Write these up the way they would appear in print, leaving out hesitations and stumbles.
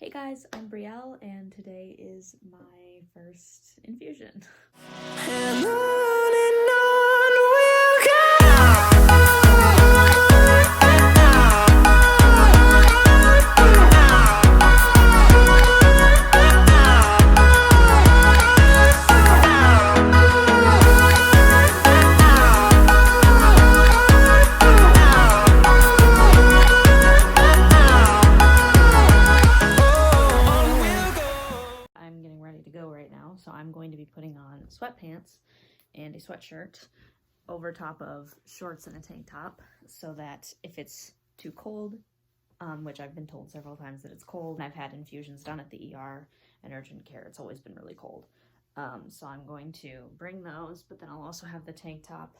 Hey guys, I'm Brielle, and today is my first infusion. And on we'll go. I'm getting ready to go right now, so I'm going to be putting on sweatpants and a sweatshirt over top of shorts and a tank top, so that if it's too cold, which I've been told several times that it's cold, and I've had infusions done at the ER and urgent care, it's always been really cold. So I'm going to bring those, but then I'll also have the tank top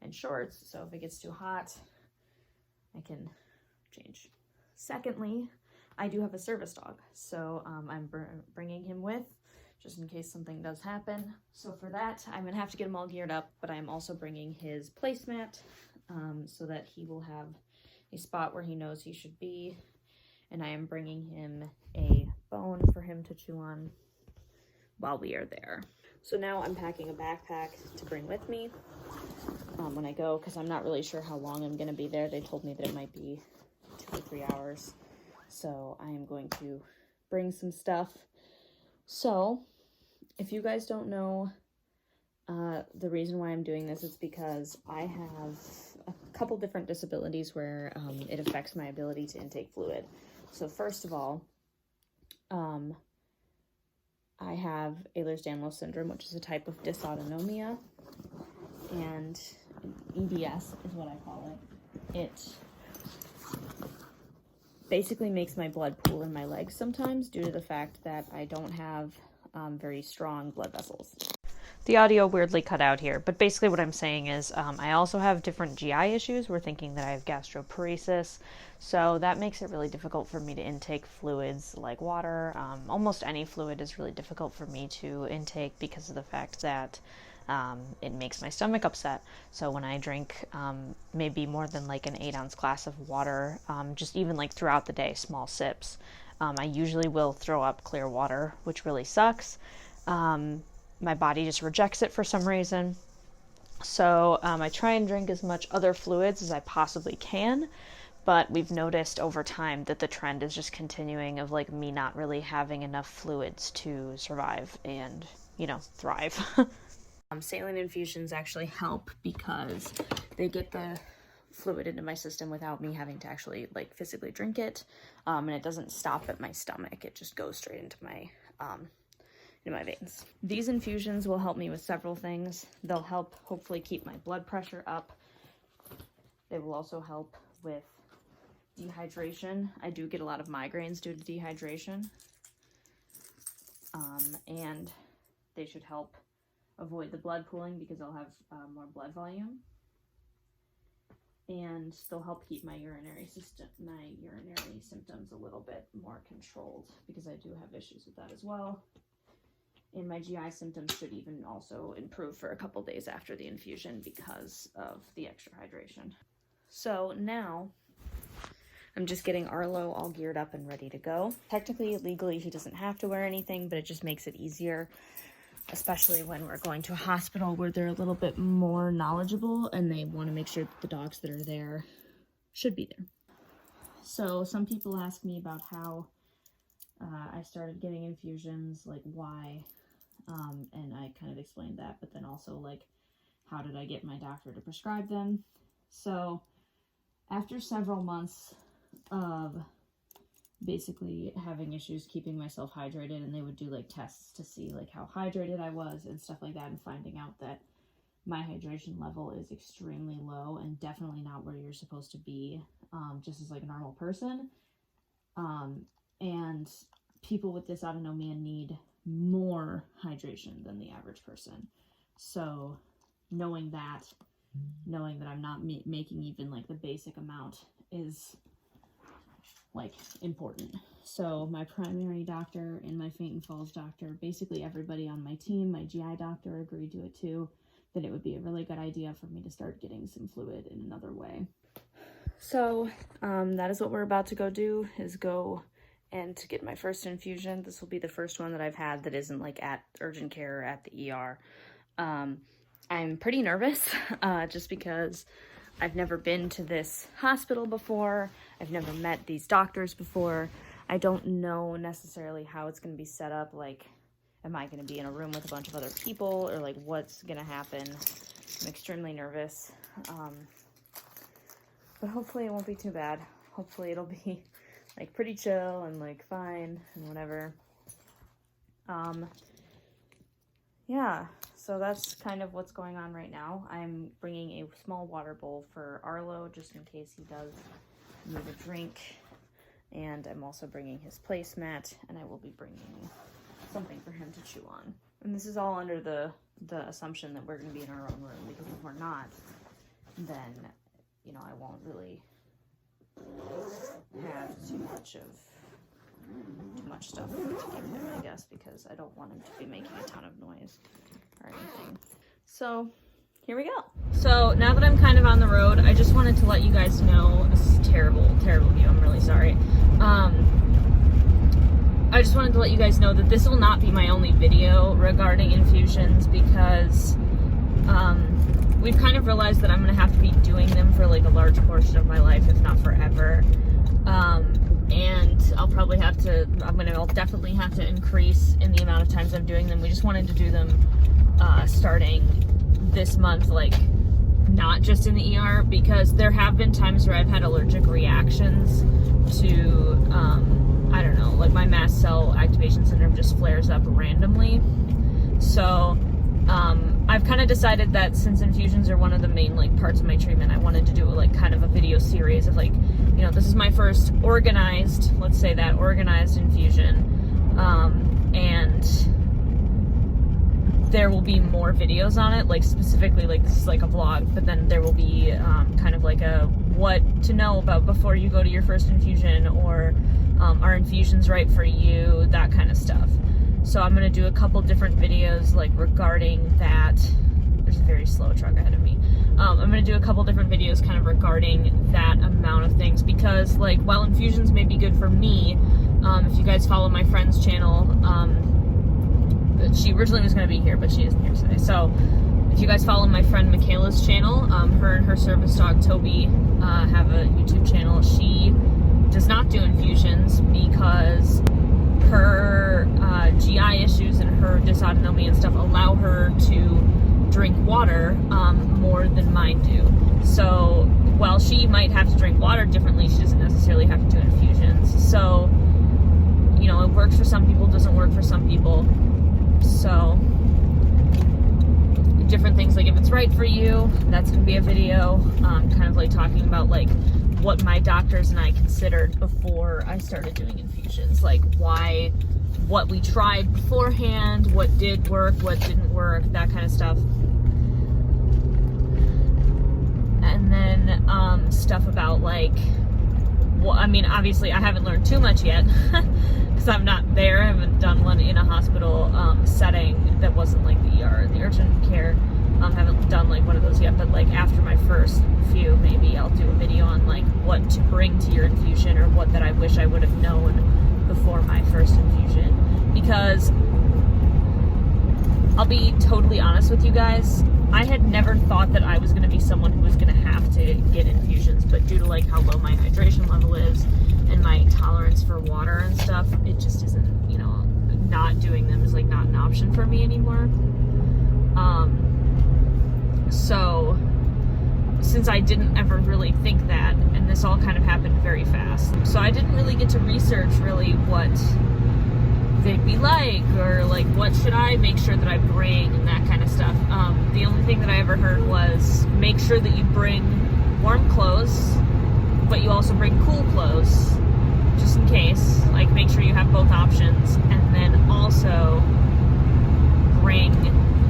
and shorts, so if it gets too hot, I can change. Secondly, I do have a service dog, so I'm bringing him with, just in case something does happen. So for that, I'm gonna have to get him all geared up, but I'm also bringing his placemat so that he will have a spot where he knows he should be, and I am bringing him a bone for him to chew on while we are there. So now I'm packing a backpack to bring with me when I go, because I'm not really sure how long I'm gonna be there. They told me that it might be 2 or 3 hours. So I am going to bring some stuff. So if you guys don't know, the reason why I'm doing this is because I have a couple different disabilities where it affects my ability to intake fluid. So first of all, I have Ehlers-Danlos syndrome, which is a type of dysautonomia, and EDS is what I call it. It basically makes my blood pool in my legs sometimes due to the fact that I don't have very strong blood vessels. The audio weirdly cut out here, but basically what I'm saying is I also have different GI issues. We're thinking that I have gastroparesis, so that makes it really difficult for me to intake fluids like water. Almost any fluid is really difficult for me to intake because of the fact that it makes my stomach upset. So when I drink maybe more than like an 8-ounce glass of water, just even like throughout the day, small sips, I usually will throw up clear water, which really sucks. My body just rejects it for some reason. So I try and drink as much other fluids as I possibly can, but we've noticed over time that the trend is just continuing of like me not really having enough fluids to survive and, you know, thrive. Saline infusions actually help because they get the fluid into my system without me having to actually like physically drink it, and it doesn't stop at my stomach. It just goes straight into my veins. These infusions will help me with several things. They'll help hopefully keep my blood pressure up. They will also help with dehydration. I do get a lot of migraines due to dehydration, and they should help avoid the blood pooling because I'll have more blood volume, and they'll help keep my urinary symptoms a little bit more controlled because I do have issues with that as well. And my GI symptoms should even also improve for a couple days after the infusion because of the extra hydration. So now I'm just getting Arlo all geared up and ready to go. Technically, legally, he doesn't have to wear anything, but it just makes it easier, especially when we're going to a hospital where they're a little bit more knowledgeable and they want to make sure that the dogs that are there should be there. So some people ask me about how I started getting infusions, like why, and I kind of explained that, but then also like how did I get my doctor to prescribe them. So after several months of basically having issues keeping myself hydrated, and they would do like tests to see like how hydrated I was and stuff like that, and finding out that my hydration level is extremely low and definitely not where you're supposed to be, just as like a normal person. And people with dysautonomia need more hydration than the average person. So knowing that I'm not making even like the basic amount is like important. So my primary doctor and my faint and falls doctor, basically everybody on my team, my GI doctor agreed to it too, that it would be a really good idea for me to start getting some fluid in another way. So that is what we're about to go do, is go and to get my first infusion. This will be the first one that I've had that isn't like at urgent care or at the ER. I'm pretty nervous just because I've never been to this hospital before. I've never met these doctors before. I don't know necessarily how it's going to be set up. Like, am I going to be in a room with a bunch of other people, or like what's going to happen? I'm extremely nervous. But hopefully it won't be too bad. Hopefully it'll be like pretty chill and like fine and whatever. Yeah, so that's kind of what's going on right now. I'm bringing a small water bowl for Arlo just in case he does need a drink. And I'm also bringing his placemat, and I will be bringing something for him to chew on. And this is all under the assumption that we're going to be in our own room, because if we're not, then, you know, I won't really have too much stuff to give him, I guess, because I don't want him to be making a ton of noise or anything. So here we go. So now that I'm kind of on the road, I just wanted to let you guys know, this is terrible view, I'm really sorry. I just wanted to let you guys know that this will not be my only video regarding infusions, because we've kind of realized that I'm going to have to be doing them for like a large portion of my life, if not forever. And I'll probably have to, I'll definitely have to increase in the amount of times I'm doing them. We just wanted to do them starting this month, like not just in the ER, because there have been times where I've had allergic reactions to, I don't know, like my mast cell activation syndrome just flares up randomly. So I've kind of decided that since infusions are one of the main like parts of my treatment, I wanted to do like kind of a video series of like, you know, this is my first organized, let's say that, organized infusion, and there will be more videos on it, like specifically like this is like a vlog, but then there will be kind of like a what to know about before you go to your first infusion, or are infusions right for you, that kind of stuff. So I'm going to do a couple different videos like regarding that. There's a very slow truck ahead of me. I'm going to do a couple different videos kind of regarding that amount of things, because like while infusions may be good for me, if you guys follow my friend's channel, she originally was going to be here, but she isn't here today. So if you guys follow my friend Michaela's channel, her and her service dog Toby have a YouTube channel. She does not do infusions because her GI issues and her dysautonomia and stuff allow her to drink water more than mine do. So while she might have to drink water differently, she doesn't necessarily have to do infusions. So, you know, it works for some people, doesn't work for some people. So different things, like if it's right for you, that's going to be a video kind of like talking about like what my doctors and I considered before I started doing infusions, like why, what we tried beforehand, what did work, what didn't work, that kind of stuff. And then stuff about like, well, I mean, obviously I haven't learned too much yet because I'm not there. I haven't done one in a hospital setting that wasn't like the ER, the urgent care. Haven't done like one of those yet, but like after my first few, maybe I'll do a video on like what to bring to your infusion, or what that I wish I would have known before my first infusion. Because I'll be totally honest with you guys, I had never thought that I was going to be someone who was going to have to get infusions, but due to like how low my hydration level is and my tolerance for water and stuff, it just isn't, you know, not doing them is like not an option for me anymore. So since I didn't ever really think that, and this all kind of happened very fast, so I didn't really get to research really what they'd be like, or like what should I make sure that I bring and that kind of stuff. The only thing that I ever heard was make sure that you bring warm clothes, but you also bring cool clothes just in case, like make sure you have both options, and then also bring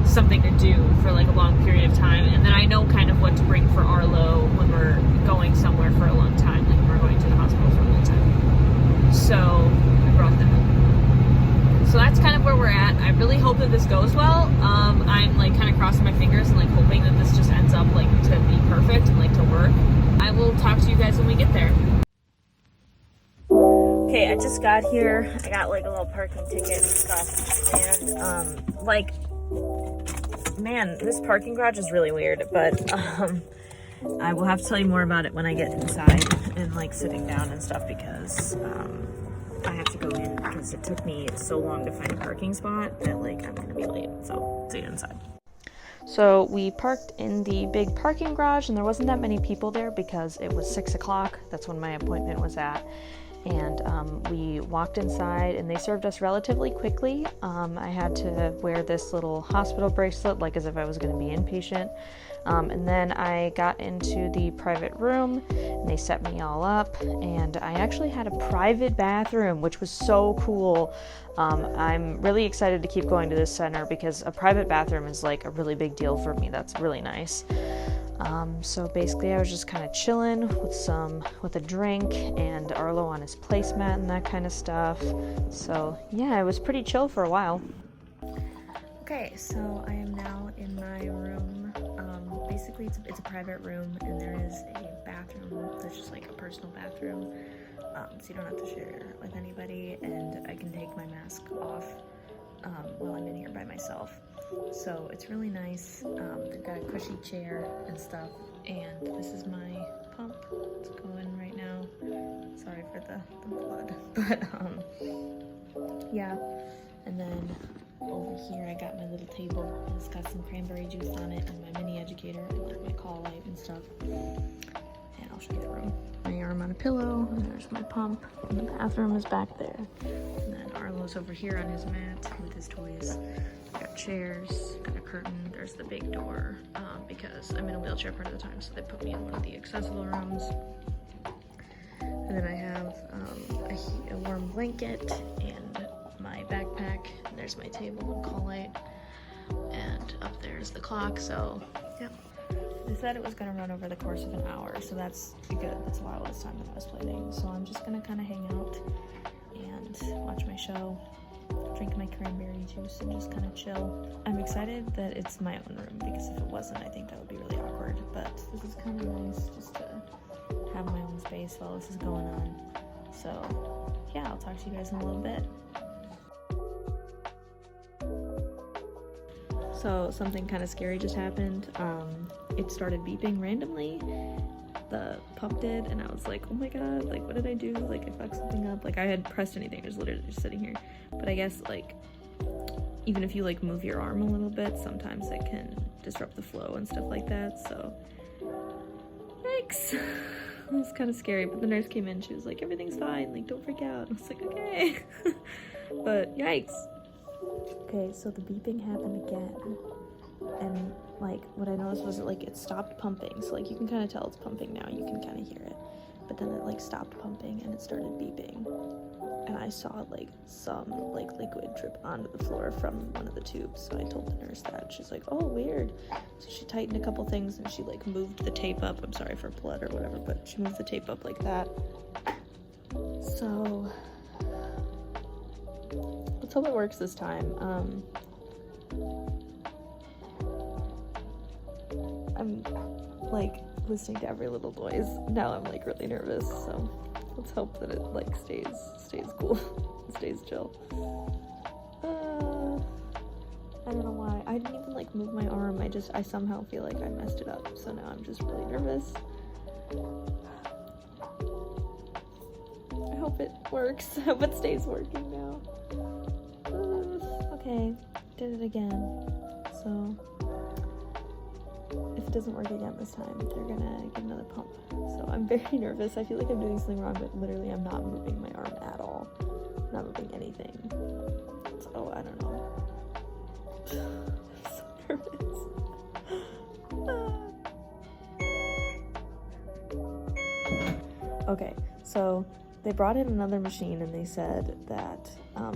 something to do for like a long period of time. And then I know kind of what to bring for Arlo when we're going somewhere for a long time, like when we're going to the hospital for a long time. So I brought them. So that's kind of where we're at. I really hope that this goes well. I'm like kind of crossing my fingers and like hoping that this just ends up like to be perfect and like to work. I will talk to you guys when we get there. Okay, I just got here. I got like a little parking ticket and stuff, and like, man, this parking garage is really weird, but I will have to tell you more about it when I get inside and like sitting down and stuff, because I have to go in because it took me so long to find a parking spot that like I'm gonna be late, so see you inside. So we parked in the big parking garage, and there wasn't that many people there because it was 6 o'clock. That's when my appointment was at. And we walked inside, and they served us relatively quickly. I had to wear this little hospital bracelet, like as if I was going to be inpatient. And then I got into the private room, and they set me all up. And I actually had a private bathroom, which was so cool. I'm really excited to keep going to this center because a private bathroom is like a really big deal for me. That's really nice. So basically I was just kind of chilling with a drink and Arlo on his placemat and that kind of stuff. So yeah, it was pretty chill for a while. Okay, so I am now in my room. Basically it's a private room, and there is a bathroom that's just like a personal bathroom. So you don't have to share with anybody, and I can take my mask off while I'm in here by myself. So it's really nice. They've got a cushy chair and stuff, and this is my pump. It's going right now. Sorry for the blood, but yeah. And then over here I got my little table, and it's got some cranberry juice on it, and my mini educator, and like my call light and stuff. And I'll show you the room. My arm on a pillow, and there's my pump, and the bathroom is back there. And then Arlo's over here on his mat with his toys. Got chairs, got a curtain, there's the big door, because I'm in a wheelchair part of the time, so they put me in one of the accessible rooms. And then I have a warm blanket and my backpack, and there's my table and call light, and up there's the clock. So yeah, they said it was going to run over the course of an hour, so that's good. That's a lot less time than I was planning. So I'm just going to kind of hang out and watch my show, drink my cranberry juice, and just kind of chill. I'm excited that it's my own room, because if it wasn't, I think that would be really awkward. But this is kind of nice just to have my own space while this is going on. So yeah, I'll talk to you guys in a little bit. So something kind of scary just happened. It started beeping randomly. The pump did, and I was like, oh my god, like what did I do? Like I fucked something up. Like I had pressed anything, just literally just sitting here. But I guess like even if you like move your arm a little bit, sometimes it can disrupt the flow and stuff like that. So yikes. It was kind of scary, but the nurse came in, she was like, everything's fine, like don't freak out. I was like, okay. But yikes. Okay, so the beeping happened again, and like what I noticed was it stopped pumping. So like you can kind of tell it's pumping now, you can kind of hear it, but then it like stopped pumping and it started beeping, and I saw like some like liquid drip onto the floor from one of the tubes. So I told the nurse that. She's like, oh weird. So she tightened a couple things, and she like moved the tape up. I'm sorry for blood or whatever, but she moved the tape up like that. So let's hope it works this time. I'm like listening to every little noise. Now I'm like really nervous, so let's hope that it like stays cool, stays chill. I don't know why. I didn't even like move my arm. I somehow feel like I messed it up, so now I'm just really nervous. I hope it works. I hope it stays working now. Okay, did it again. So if it doesn't work again this time, they're gonna get another pump. So I'm very nervous. I feel like I'm doing something wrong, but literally I'm not moving my arm at all. I'm not moving anything. So I don't know. I'm so nervous. Okay, so they brought in another machine, and they said that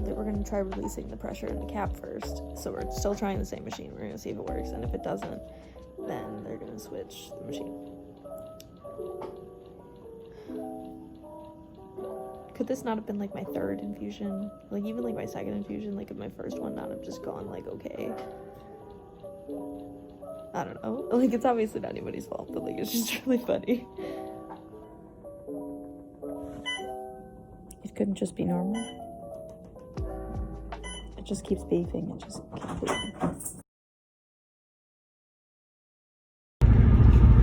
they were going to try releasing the pressure in the cap first. So we're still trying the same machine. We're going to see if it works, and if it doesn't, then they're going to switch the machine. Could this not have been like my third infusion? Like even like my second infusion, like if my first one not have just gone like okay? I don't know. Like it's obviously not anybody's fault, but like it's just really funny. It couldn't just be normal. It just keeps beeping. It just keeps beeping.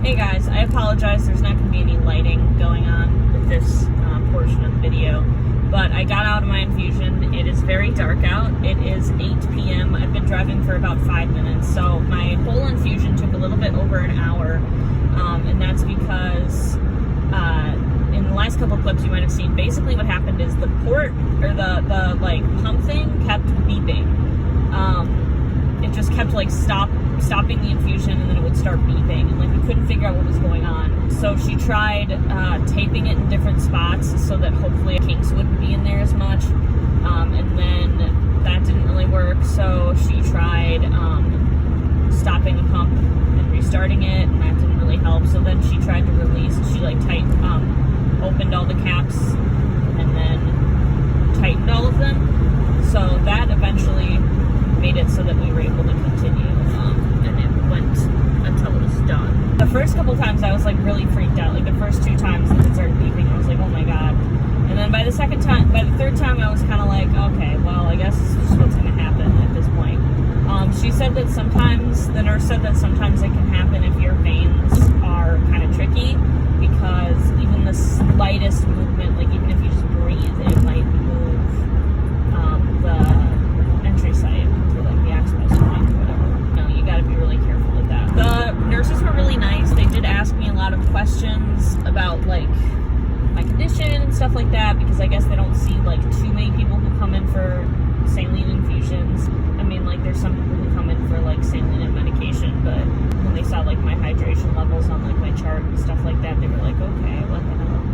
Hey guys, I apologize. There's not going to be any lighting going on with this portion of the video, but I got out of my infusion. It is very dark out. It is 8 p.m. I've been driving for about 5 minutes, so my whole infusion took a little bit over an hour, and that's because in the last couple clips you might have seen, basically what happened is the port, or the like pump thing kept beeping. It just kept like stopping the infusion, and then it would start beeping, and like we couldn't figure out what was going on. So she tried taping it in different spots so that hopefully kinks wouldn't be in there as much, and then that didn't really work. So she tried stopping the pump and restarting it, and that didn't really help. So then she tried to release. She like opened all the caps and then tightened all of them. So that eventually made it so that we were able to continue, and it went until it was done. The first couple times I was like really freaked out. Like the first 2 times that it started beeping, I was like, oh my god. And then by the third time, I was kind of like, okay, well, I guess this is just what's going to happen at this point. She said that the nurse said that sometimes it can happen if your veins are kind of tricky, because even the slightest movement, like even if you just breathe, it might move the entry site to like the access point or whatever. You gotta be really careful with that. The nurses were really nice. They did ask me a lot of questions about like my condition and stuff like that, because I guess they don't see like too many people who come in for saline infusions. I mean, like there's some people who come in for like saline and medication, but when they saw like my hydration levels on like my chart and stuff like that, they were like, okay, what the hell?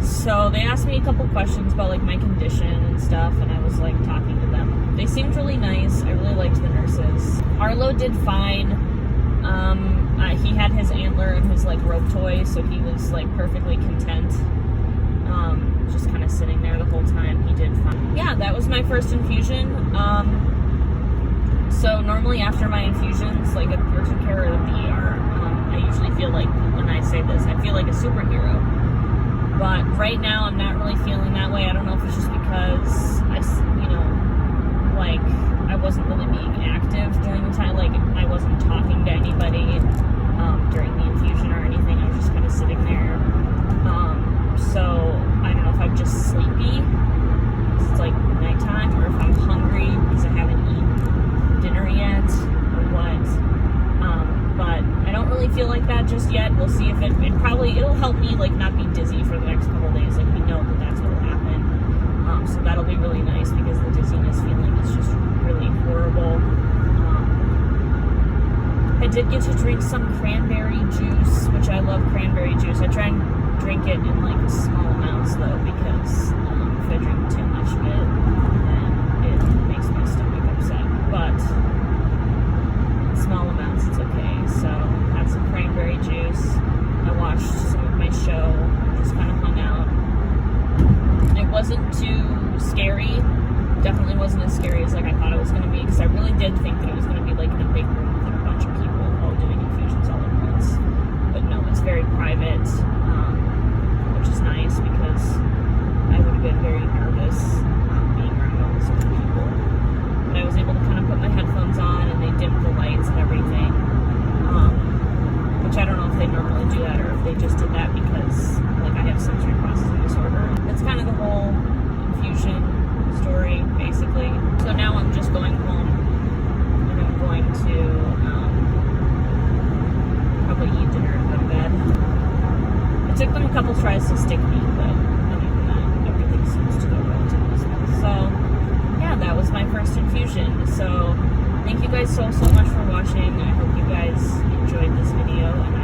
So they asked me a couple questions about like my condition and stuff, and I was like talking to them. They seemed really nice. I really liked the nurses. Arlo did fine. He had his antler and his like rope toy, so he was like perfectly content. Just kind of sitting there the whole time. He did fine. Yeah, that was my first infusion. So normally after my infusions, like a urgent care or the ER, I usually feel like, when I say this, I feel like a superhero. But right now I'm not really feeling that way. I don't know if it's just because I wasn't really being active during the time. Like I wasn't talking to anybody during the infusion or anything. I was just kind of sitting there. So I don't know if I'm just sleepy because it's like nighttime, or if I'm hungry because I haven't eaten dinner yet, or what. But I don't really feel like that just yet. We'll see if it'll help me like not be dizzy for the next couple days. Like we know that that's what will happen. So that'll be really nice, because the dizziness feeling is just really horrible. I did get to drink some cranberry juice, which I love cranberry juice. I try and drink it in like small amounts though, because if I drink too much of it, then it makes my stomach upset. But in small amounts, it's okay. So had some cranberry juice. I watched some of my show, just kind of hung out. It wasn't too scary. Definitely wasn't as scary as like I thought it was going to be, because I really did think that it was going to be like in a big room with like a bunch of people all doing infusions all at once. But no, it's very private, which is nice, because I would have been very nervous being around all these other people. But I was able to kind of put my headphones on, and they dimmed the lights and everything, which I don't know if they normally do that, or if they just did that because like I have sensory processing disorder. That's kind of the whole infusion story, basically. So now I'm just going home, and I'm going to probably eat dinner and go to bed. It took them a couple tries to stick me, but other than that, everything seems to go relatively smooth. So yeah, that was my first infusion. So thank you guys so much for watching. I hope you guys enjoyed this video, and